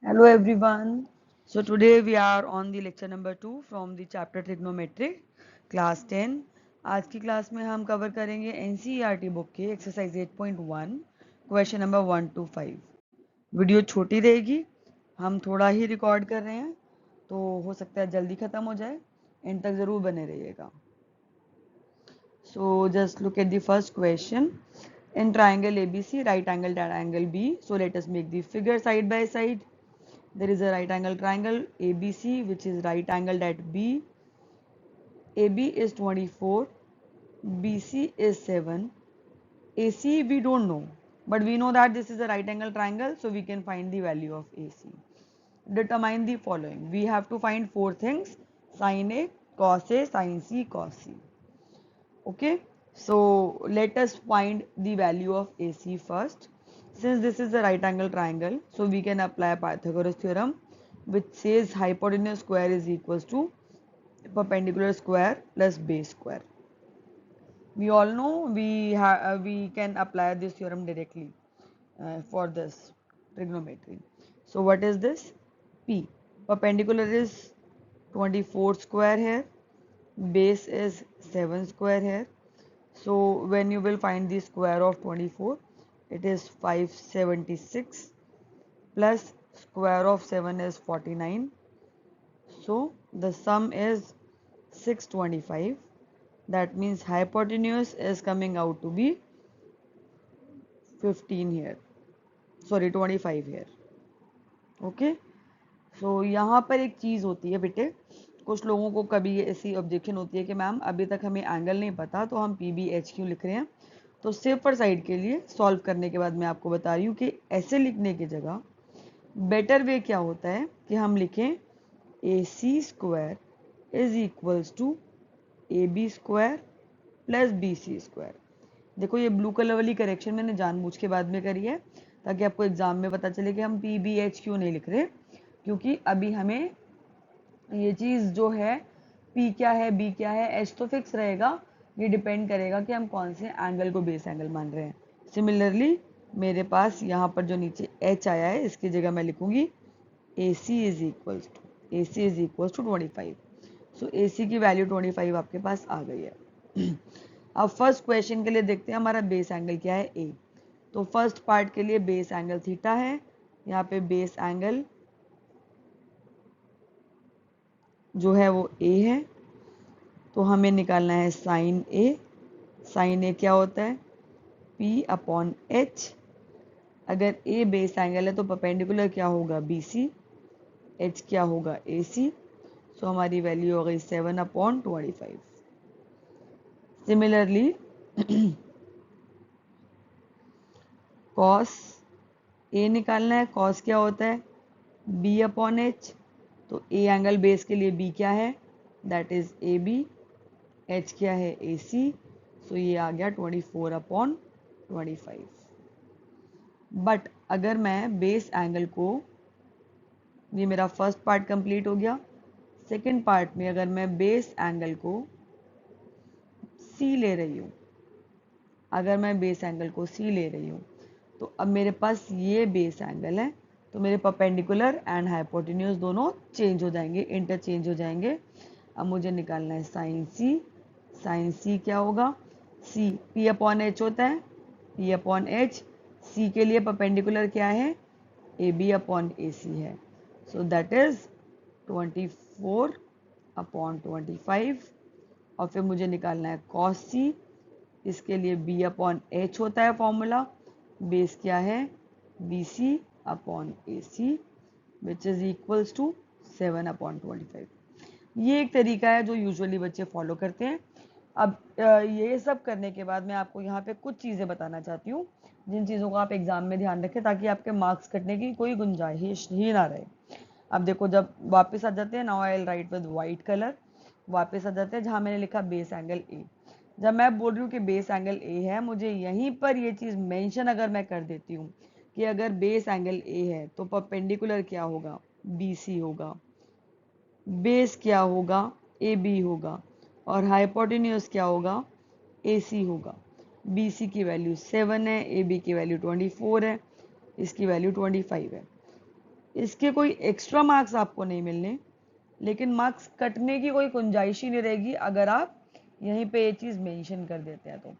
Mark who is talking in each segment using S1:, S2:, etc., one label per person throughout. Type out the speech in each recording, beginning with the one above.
S1: Hello everyone. So today we are on the lecture number 2 from the chapter trigonometry class 10. आज की class में हम cover करेंगे NCERT book के exercise 8.1 question number 1 to 5. Video छोटी रहेगी, हम थोड़ा ही रिकॉर्ड कर रहे हैं तो हो सकता है जल्दी ख़त्म हो जाए, एंड तक ज़रूर बने रहिएगा. So just look at the first question. In triangle ABC, right angle triangle B. So let us make the figure side by side. There is a right angle triangle ABC which is right angled at B. AB is 24, BC is 7, AC we don't know, but we know that this is a right angle triangle, so we can find the value of AC. Determine the following. We have to find four things: sin A, cos A, sin C, cos C. Okay, so let us find the value of AC first. Since this is a right angle triangle, so we can apply Pythagoras theorem, which says hypotenuse square is equals to perpendicular square plus base square. We all know we can apply this theorem directly for this trigonometry. So what is this? P. Perpendicular is 24 square here, base is 7 square here. So when you will find the square of 24, it is 576 plus square of 7 is 49. So the sum is 625. That means hypotenuse is coming out to be 15 here. Sorry, 25 here. Okay. So यहाँ पर एक चीज़ होती है बेटे, कुछ लोगों को कभी ऐसी ऑब्जेक्शन होती है कि मैम अभी तक हमें एंगल नहीं पता तो हम PBH क्यों लिख रहे हैं. तो सेफर साइड के लिए सॉल्व करने के बाद मैं आपको बता रही हूँ कि ऐसे लिखने की जगह बेटर वे क्या होता है कि हम लिखें AC square is equals to AB square plus BC square. देखो ये ब्लू कलर वाली करेक्शन मैंने जानबूझ के बाद में करी है ताकि आपको एग्जाम में पता चले कि हम PBH क्यों नहीं लिख रहे, क्योंकि अभी हमें ये चीज़ जो है P क्या है B क्या है H तो फिक्स रहेगा, ये डिपेंड करेगा कि हम कौन से एंगल को बेस एंगल मान रहे हैं. सिमिलरली मेरे पास यहाँ पर जो नीचे H आया है इसकी जगह मैं लिखूंगी AC is equals to 25. So AC की वैल्यू 25 आपके पास आ गई है. अब फर्स्ट क्वेश्चन के लिए देखते हैं हमारा बेस एंगल क्या है A. तो फर्स्ट पार्ट के लिए बेस एंगल थीटा है, यहाँ पे बेस एंगल जो है वो A है, तो हमें निकालना है साइन A. साइन A क्या होता है P अपॉन H. अगर A बेस एंगल है तो परपेंडिकुलर क्या होगा BC, H क्या होगा AC. सो हमारी वैल्यू हो गई 7/25. सिमिलरली कॉस A निकालना है. कॉस क्या होता है B अपॉन H. तो A एंगल बेस के लिए B क्या है, दैट इज AB. H क्या है AC. सो ये आ गया 24/25. बट अगर मैं बेस एंगल को, ये मेरा फर्स्ट पार्ट कंप्लीट हो गया. सेकेंड पार्ट में अगर मैं बेस एंगल को C ले रही हूँ, अगर मैं बेस एंगल को C ले रही हूँ तो अब मेरे पास ये बेस एंगल है, तो मेरे परपेंडिकुलर एंड हाइपोटेन्यूज दोनों चेंज हो जाएंगे, इंटरचेंज हो जाएंगे. अब मुझे निकालना है साइन C. साइन C क्या होगा C P अपॉन H होता है, P अपॉन H. C के लिए परपेंडिकुलर क्या है AB अपॉन AC है. So that is 24/25. और फिर मुझे निकालना है कॉस C. इसके लिए B अपॉन H होता है फॉर्मूला. बेस क्या है BC upon AC which is equals to 7/25. ये एक तरीका है जो यूजुअली बच्चे फॉलो करते हैं. अब ये सब करने के बाद मैं आपको यहाँ पे कुछ चीज़ें बताना चाहती हूँ जिन चीज़ों को आप एग्जाम में ध्यान रखें ताकि आपके मार्क्स कटने की कोई गुंजाइश ही ना रहे. अब देखो जब वापस आ जाते हैं, now I will write with white colour. वापस आ जाते हैं जहाँ मैंने लिखा बेस एंगल A. जब मैं बोल रही हूँ कि बेस एंगल A है, मुझे यहीं पर ये चीज़ मेंशन अगर मैं कर देती हूँ कि अगर बेस एंगल A है तो परपेंडिकुलर क्या होगा BC होगा, बेस क्या होगा AB होगा, और हाइपोटेन्यूज क्या होगा AC होगा. BC की वैल्यू 7 है, AB की वैल्यू 24 है, इसकी वैल्यू 25 है. इसके कोई एक्स्ट्रा मार्क्स आपको नहीं मिलने, लेकिन मार्क्स कटने की कोई गुंजाइश ही नहीं रहेगी अगर आप यहीं पे ये चीज़ मेंशन कर देते हैं। तो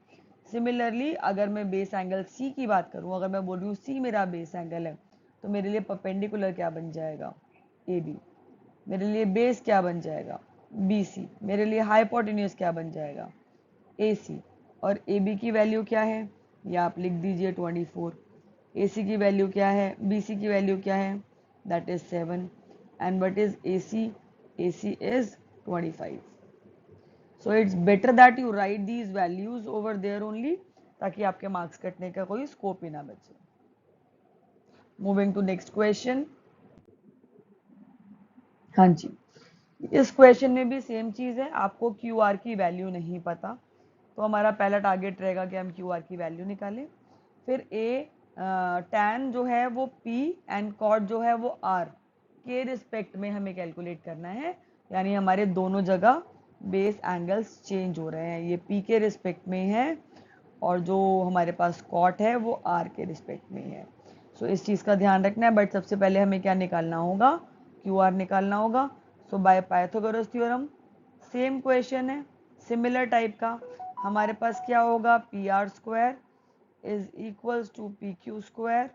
S1: सिमिलरली अगर मैं बेस एंगल सी की बात करूं, अगर मैं बोल रही हूँ सी मेरा बेस एंगल है, तो मेरे लिए परपेंडिकुलर क्या बन जाएगा, ए बी। मेरे लिए बेस क्या बन जाएगा, बी सी। मेरे लिए हाइपोटेन्यूज क्या बन जाएगा, ए सी। और ए बी की वैल्यू क्या है, ये आप लिख दीजिए 24। ए सी की वैल्यू क्या है, बी सी की वैल्यू क्या है, that is 7। And what is A C, A C is 25। So it's better that you write these values over there only, ताकि आपके मार्क्स कटने का कोई स्कोप ही ना बचे। Moving to next question. हाँ जी, इस क्वेश्चन में भी सेम चीज़ है, आपको क्यू आर की वैल्यू नहीं पता, तो हमारा पहला टारगेट रहेगा कि हम क्यू आर की वैल्यू निकालें। फिर ए टैन जो है वो पी एंड कॉट जो है वो आर के रिस्पेक्ट में हमें कैलकुलेट करना है, यानी हमारे दोनों जगह बेस एंगल्स चेंज हो रहे हैं, ये पी के रिस्पेक्ट में है और जो हमारे पास कॉट है वो आर के रिस्पेक्ट में है। सो इस चीज़ का ध्यान रखना है। बट सबसे पहले हमें क्या निकालना होगा, क्यू आर निकालना होगा। So by Pythagoras theorem, same question है, सिमिलर टाइप का। हमारे पास क्या होगा, P R square is equals to P Q square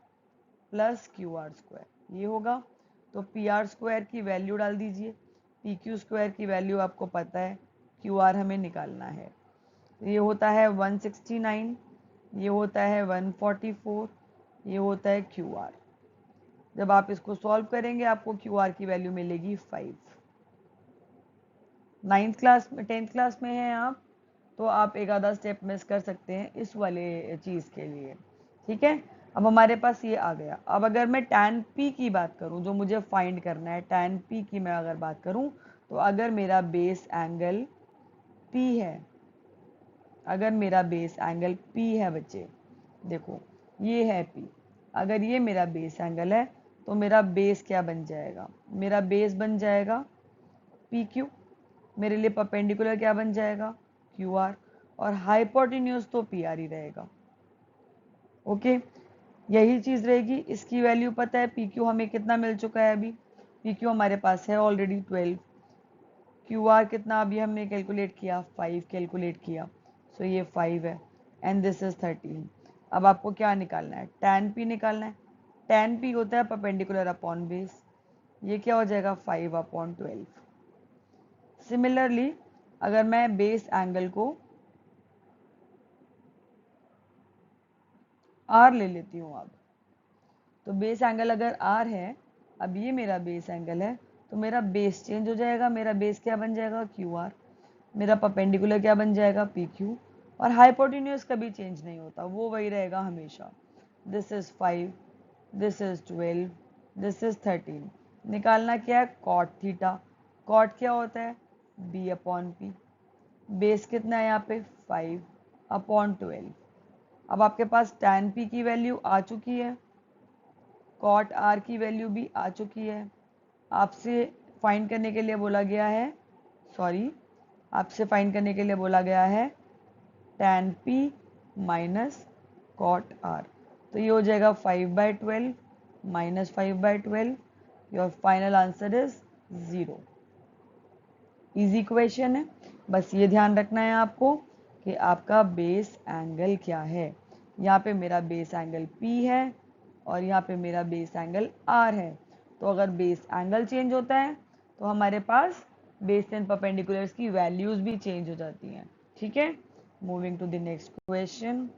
S1: plus Q R square, ये होगा। तो पी आर स्क्वायर की वैल्यू डाल दीजिए, पी क्यू स्क्वायर की वैल्यू आपको पता है, क्यू आर हमें निकालना है। ये होता है 169, ये होता है 144, ये होता है क्यू आर। जब आप इसको सॉल्व करेंगे आपको क्यू आर की वैल्यू मिलेगी 5। 9th क्लास में 10th क्लास में हैं आप, तो आप एक आधा स्टेप मिस कर सकते हैं इस वाले चीज़ के लिए, ठीक है। अब हमारे पास ये आ गया। अब अगर मैं टैन पी की बात करूं, जो मुझे फाइंड करना है, टैन पी की मैं अगर बात करूं, तो अगर मेरा बेस एंगल पी है, अगर मेरा बेस एंगल P है बच्चे, देखो ये है P, अगर ये मेरा बेस एंगल है तो मेरा बेस क्या बन जाएगा, मेरा बेस बन जाएगा PQ। मेरे लिए परपेंडिकुलर क्या बन जाएगा, QR। और हाइपोटेन्यूज तो PR ही रहेगा। ओके, यही चीज़ रहेगी। इसकी वैल्यू पता है, PQ हमें कितना मिल चुका है अभी, PQ हमारे पास है ऑलरेडी 12। QR कितना अभी हमने कैलकुलेट किया, 5 कैलकुलेट किया। सो ये 5 है एंड दिस इज 13। अब आपको क्या निकालना है, टैन पी निकालना है। टैन पी होता है परपेंडिकुलर अपॉन बेस, ये क्या हो जाएगा 5/12। सिमिलरली अगर मैं बेस एंगल को आर ले लेती हूँ, अब तो बेस एंगल अगर आर है, अब ये मेरा बेस एंगल है, तो मेरा बेस चेंज हो जाएगा। मेरा बेस क्या बन जाएगा, क्यू आर। मेरा परपेंडिकुलर क्या बन जाएगा, पी क्यू। और हाइपोटेन्यूज कभी चेंज नहीं होता, वो वही रहेगा हमेशा। This is 5, this is 12, this is 13। निकालना क्या है, कॉट थीटा। कॉट क्या होता है, B/P। बेस कितना है यहाँ पे, 5/12। अब आपके पास tan P की वैल्यू आ चुकी है, कॉट R की वैल्यू भी आ चुकी है। आपसे फाइंड करने के लिए बोला गया है, सॉरी, आपसे फाइंड करने के लिए बोला गया है tan P minus cot R। तो ये हो जाएगा 5/12 minus 5/12। Your final answer is 0। Easy question है, बस ये ध्यान रखना है आपको कि आपका बेस एंगल क्या है। यहाँ पे मेरा बेस एंगल P है और यहाँ पे मेरा बेस एंगल R है। तो अगर बेस एंगल चेंज होता है तो हमारे पास बेस एंड परपेंडिकुलर्स की वैल्यूज भी चेंज हो जाती हैं, ठीक है। Moving to the next question.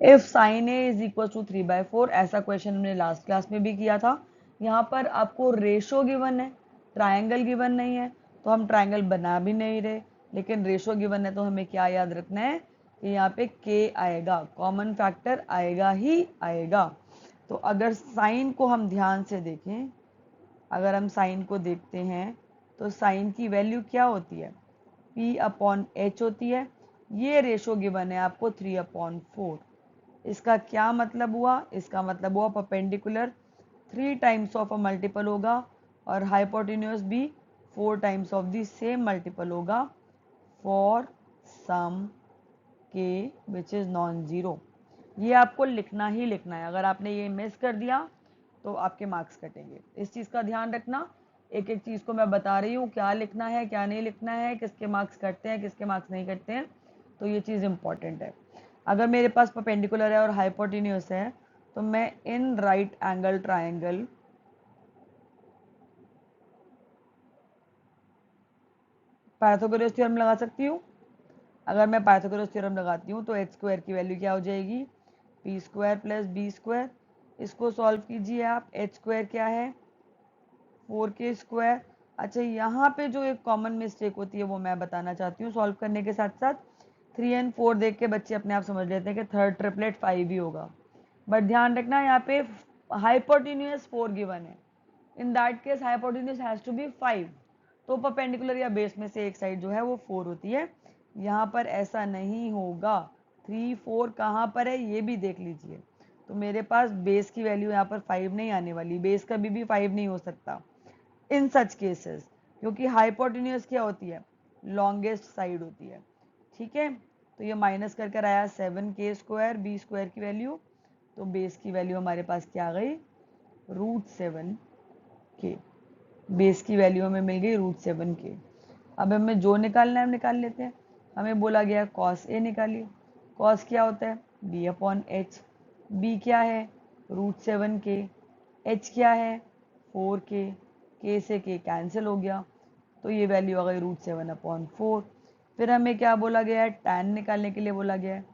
S1: If sine A is equal to 3/4, ऐसा क्वेश्चन हमने लास्ट क्लास में भी किया था। यहाँ पर आपको रेशो गिवन है, ट्रायंगल गिवन नहीं है, तो हम ट्रायंगल बना भी नहीं रहे, लेकिन रेशो गिवन है। तो हमें क्या याद रखना है कि यहाँ पे के आएगा, कॉमन फैक्टर आएगा ही आएगा। तो अगर साइन को हम ध्यान से देखें, अगर हम साइन को देखते हैं तो साइन की वैल्यू क्या होती है, P/H होती है। ये रेशो गिवन है आपको 3/4। इसका क्या मतलब हुआ, इसका मतलब हुआ perpendicular 3 times of a multiple होगा और हाइपोटेन्यूज भी 4 times of the same multiple होगा फॉर सम के विच इज नॉन जीरो। ये आपको लिखना ही लिखना है। अगर आपने ये मिस कर दिया तो आपके मार्क्स कटेंगे। इस चीज़ का ध्यान रखना। एक एक चीज़ को मैं बता रही हूँ, क्या लिखना है क्या नहीं लिखना है, किसके मार्क्स कटते हैं किसके मार्क्स नहीं कटते हैं, तो ये चीज़ इंपॉर्टेंट है। अगर मेरे पास परपेंडिकुलर है और हाइपोटेन्यूस है तो मैं in right angle triangle Pythagoras theorem लगा सकती हूँ। अगर मैं पाइथागोरस थ्योरम लगाती हूँ तो एच स्क्वायर की वैल्यू क्या हो जाएगी, P square plus B square. इसको सॉल्व कीजिए आप। एच स्क्वायर क्या है, 4k स्क्वायर। अच्छा, यहाँ पे जो एक कॉमन मिस्टेक होती है वो मैं बताना चाहती हूँ सॉल्व करने के साथ साथ। 3 और 4 देख के बच्चे अपने आप समझ लेते हैं कि थर्ड ट्रिपलेट 5 ही होगा, बट ध्यान रखना यहाँ पे हाइपोटेन्यूस 4 गिवन है। In that case hypotenuse has to be 5, तो परपेंडिकुलर या बेस में से एक साइड जो है वो 4 होती है। यहाँ पर ऐसा नहीं होगा। 3 4 कहाँ पर है ये भी देख लीजिए। तो मेरे पास बेस की वैल्यू यहाँ पर 5 नहीं आने वाली, बेस कभी भी 5 नहीं हो सकता इन सच केसेस, क्योंकि हाइपोटेन्यूस क्या होती है, लॉन्गेस्ट साइड होती है। ठीक है, तो ये माइनस कर कर आया 7k स्क्वायर बी स्क्वायर की वैल्यू, तो बेस की वैल्यू हमारे पास क्या आ गई, √7k। बेस की वैल्यू हमें मिल गई √7k। अब हमें जो निकालना है हम निकाल लेते हैं। हमें बोला गया कॉस ए निकालिए। कॉस क्या होता है, b/h। b क्या है, √7k। h क्या है, 4k। k से k कैंसिल हो गया, तो ये वैल्यू आ गई √7/4। फिर हमें क्या बोला गया है, tan निकालने के लिए बोला गया है।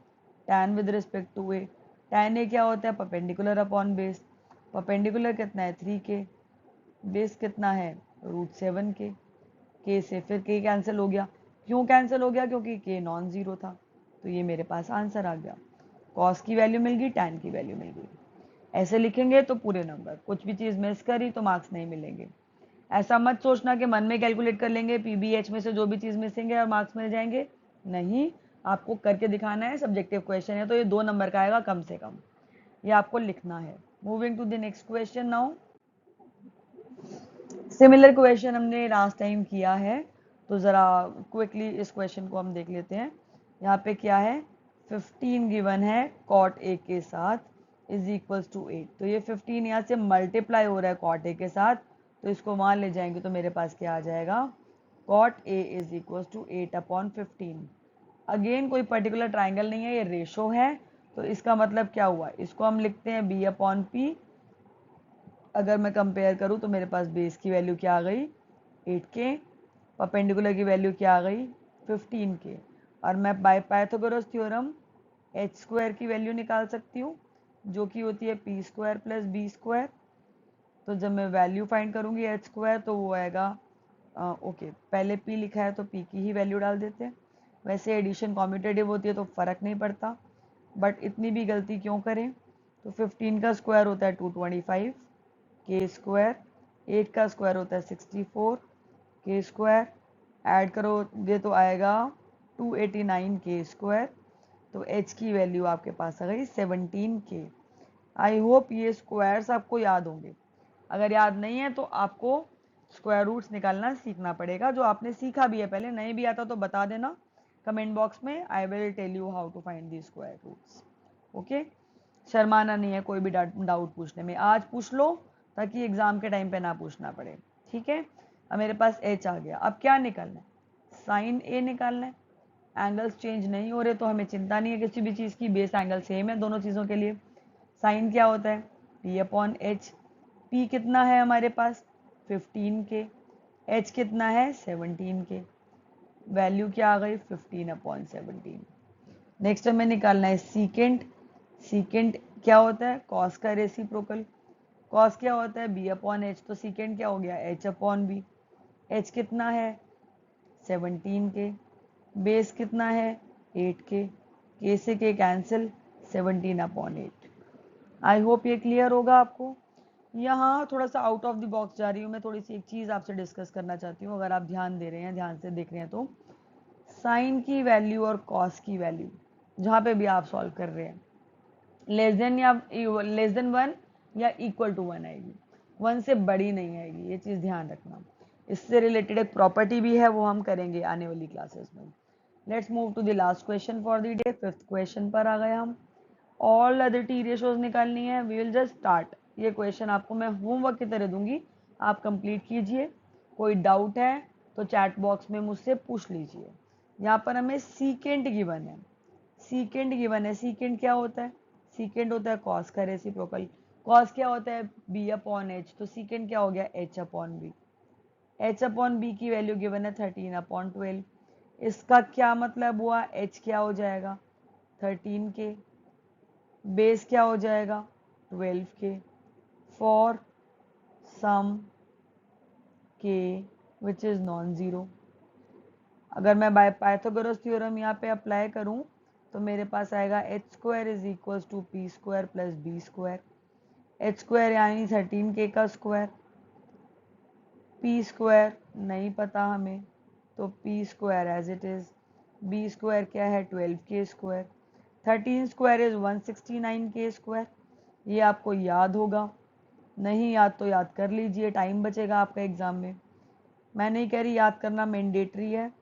S1: tan with respect to A, tan A क्या होता है, परपेंडिकुलर अपॉन बेस। परपेंडिकुलर कितना है, 3k। बेस कितना है, √7k। के से फिर के कैंसिल हो गया। क्यों कैंसिल हो गया, क्योंकि के नॉन जीरो था। तो ये मेरे पास आंसर आ गया। कॉस की वैल्यू मिल गई, टैन की वैल्यू मिल गई। ऐसे लिखेंगे तो पूरे नंबर, कुछ भी चीज़ मिस करी तो मार्क्स नहीं मिलेंगे। ऐसा मत सोचना कि मन में कैलकुलेट कर लेंगे पीबीएच में से जो भी चीज़ मिसिंग है और मार्क्स मिल जाएंगे। नहीं, आपको करके दिखाना है। सब्जेक्टिव क्वेश्चन है तो ये 2 नंबर का आएगा कम से कम, ये आपको लिखना है। Moving to the next question now. Similar question हमने लास्ट टाइम किया है, तो ज़रा क्विकली इस क्वेश्चन को हम देख लेते हैं। यहाँ पे क्या है, 15 गिवन है कॉट ए के साथ इज इक्वल्स टू 8। तो ये 15 यहाँ से मल्टीप्लाई हो रहा है कॉट ए के साथ, तो इसको वहाँ ले जाएंगे तो मेरे पास क्या आ जाएगा, cot A is equals to 8/15। Again कोई पर्टिकुलर ट्राइंगल नहीं है, ये रेशो है, तो इसका मतलब क्या हुआ, इसको हम लिखते हैं b/p। अगर मैं कंपेयर करूँ तो मेरे पास बेस की वैल्यू क्या आ गई, 8k। परपेंडिकुलर की वैल्यू क्या आ गई, 15k। और मैं by Pythagoras theorem H square की वैल्यू निकाल सकती हूँ, जो कि होती है P square plus B square. तो जब मैं वैल्यू फाइंड करूँगी एच स्क्वायर तो वो आएगा, ओके पहले p लिखा है तो p की ही वैल्यू डाल देते हैं। वैसे एडिशन कॉम्यूटेटिव होती है तो फ़र्क नहीं पड़ता, बट इतनी भी गलती क्यों करें। तो 15 का स्क्वायर होता है 225 के स्क्वायर, 8 का स्क्वायर होता है 64 के स्क्वायर, ऐड करोगे तो आएगा 289 के स्क्वायर। तो h की वैल्यू आपके पास आ गई 17k। आई होप ये स्क्वायर्स आपको याद होंगे। अगर याद नहीं है तो आपको स्क्वायर रूट्स निकालना सीखना पड़ेगा, जो आपने सीखा भी है पहले। नहीं भी आता तो बता देना कमेंट बॉक्स में, I will tell you how to find the square roots. Okay, शर्माना नहीं है कोई भी डाउट पूछने में, आज पूछ लो ताकि एग्जाम के टाइम पे ना पूछना पड़े। ठीक है, अब मेरे पास एच आ गया। अब क्या निकालना है, साइन ए निकालना है। एंगल्स चेंज नहीं हो रहे तो हमें चिंता नहीं है किसी भी चीज़ की, बेस एंगल सेम है दोनों चीज़ों के लिए। साइन क्या होता है, p/h। p कितना है हमारे पास, 15k। h कितना है, 17k। वैल्यू क्या आ गई, 15/17। नेक्स्ट हमें निकालना है सीकेंट। सीकेंट क्या होता है, कॉस का रेसिप्रोकल। कॉस क्या होता है, b/h। तो सीकेंट क्या हो गया, h/b। h कितना है, 17k। बेस कितना है, 8k। k से k कैंसिल, 17/8। आई होप ये क्लियर होगा आपको। यहाँ थोड़ा सा आउट ऑफ द बॉक्स जा रही हूँ मैं, थोड़ी सी एक चीज़ आपसे डिस्कस करना चाहती हूँ। अगर आप ध्यान दे रहे हैं, ध्यान से देख रहे हैं, तो साइन की वैल्यू और कॉस की वैल्यू जहाँ पे भी आप सॉल्व कर रहे हैं, लेस देन या लेस देन 1 या इक्वल टू 1 आएगी, 1 से बड़ी नहीं आएगी, ये चीज़ ध्यान रखना। इससे रिलेटेड एक प्रॉपर्टी भी है, वो हम करेंगे आने वाली क्लासेस में। Let's move to the last question for the day. 5th question पर आ गए हम। ऑल अदर टी रेशोज निकालनी है। We will just start. ये क्वेश्चन आपको मैं होमवर्क की तरह दूंगी, आप कंप्लीट कीजिए। कोई डाउट है तो चैट बॉक्स में मुझसे पूछ लीजिए। यहाँ पर हमें सीकेंट गिवन है। सीकेंट गिवन है। सीकेंट क्या होता है? सीकेंट होता है कॉस का रेसिप्रोकल। कॉस क्या होता है? B upon H. तो सीकेंट क्या हो गया? H upon B. H upon B की वैल्यू गिवन है 13/12। इसका क्या मतलब हुआ? एच क्या हो जाएगा? 13 के। बेस क्या हो जाएगा? 12 के। फॉर सम के विच इज नॉन जीरो। अगर मैं बाय पाइथागोरस थ्योरम यहाँ पे अप्लाई करूँ तो मेरे पास आएगा H square is equal to P square plus B square. H square यानी 13 के का स्क्वायर। पी स्क्वायर नहीं पता हमें, तो P square as it is. B square क्या है? 12 के स्क्वायर। 13 स्क्वायर इज 169 के स्क्वायर। ये आपको याद होगा, नहीं याद तो याद कर लीजिए, टाइम बचेगा आपका एग्जाम में। मैं नहीं कह रही याद करना मैंडेटरी है,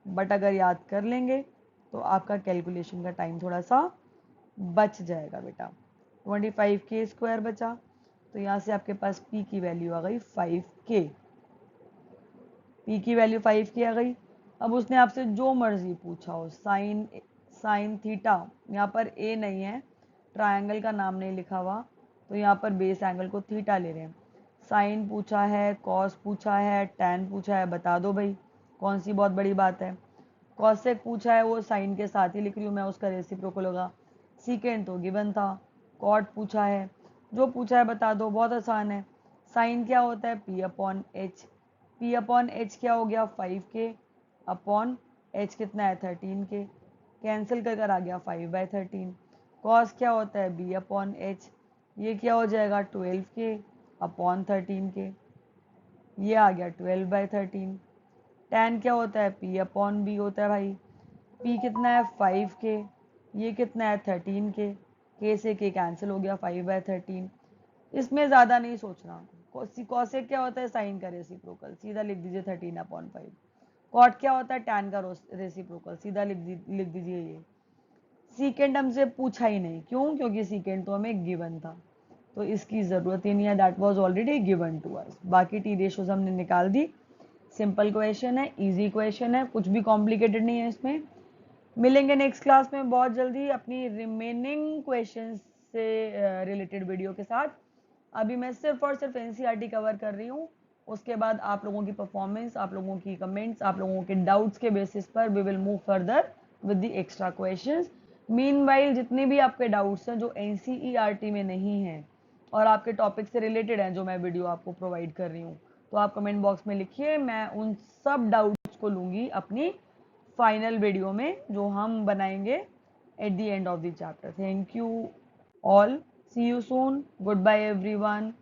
S1: बट अगर याद कर लेंगे तो आपका कैलकुलेशन का टाइम थोड़ा सा बच जाएगा बेटा। 25 के स्क्वायर बचा, तो यहाँ से आपके पास पी की वैल्यू आ गई 5 के। पी की वैल्यू 5 के आ गई। अब उसने आपसे जो मर्जी पूछा हो, साइन साइन थीटा, यहाँ पर ए नहीं है, ट्रायंगल का नाम नहीं लिखा हुआ, तो यहाँ पर बेस एंगल को थीटा ले रहे हैं। साइन पूछा है, कॉस पूछा है, टैन पूछा है, बता दो भाई कौन सी बहुत बड़ी बात है। कॉसेक पूछा है, वो साइन के साथ ही लिख रही हूँ मैं, उसका रेसिप्रोकल होगा। सीकेंट तो गिवन था। कॉट पूछा है, जो पूछा है बता दो, बहुत आसान है। साइन क्या होता है? P upon H. P upon H क्या हो गया? 5 के अपॉन एच कितना है? 13 के। कैंसिल कर कर आ गया 5/13। कॉस क्या होता है? B upon H. ये क्या हो जाएगा? 12 के अपॉन 13 के। ये आ गया 12/13। टैन क्या होता है? पी अपॉन बी होता है भाई। पी कितना है? 5 के। ये कितना है? 13 के। के से के कैंसिल हो गया 5/13। इसमें ज़्यादा नहीं सोचना। कॉसेक क्या होता है? साइन का रेसिप्रोकल, सीधा लिख दीजिए 13/5। कॉट क्या होता है? टैन का रेसिप्रोकल, सीधा लिख दीजिए ये। सीकेंड हमसे पूछा ही नहीं, क्यों? क्योंकि सीकेंड तो हमें गिवन था, तो इसकी ज़रूरत ही नहीं है, that was already given to us. बाकी टी रेशोज हमने निकाल दी। सिंपल क्वेश्चन है, इजी क्वेश्चन है, कुछ भी कॉम्प्लिकेटेड नहीं है इसमें। मिलेंगे नेक्स्ट क्लास में बहुत जल्दी अपनी रिमेनिंग क्वेश्चन से रिलेटेड वीडियो के साथ। अभी मैं सिर्फ और सिर्फ एनसीईआरटी कवर कर रही हूँ। उसके बाद आप लोगों की परफॉर्मेंस, आप लोगों की कमेंट्स, आप लोगों के डाउट्स के बेसिस पर we will move further with the extra questions. Meanwhile जितने भी आपके डाउट्स हैं जो एनसीईआरटी में नहीं हैं और आपके टॉपिक से रिलेटेड हैं, जो मैं वीडियो आपको प्रोवाइड कर रही हूँ, तो आप कमेंट बॉक्स में लिखिए। मैं उन सब डाउट्स को लूँगी अपनी फाइनल वीडियो में, जो हम बनाएंगे at the end of the chapter. Thank you all, see you soon, goodbye everyone.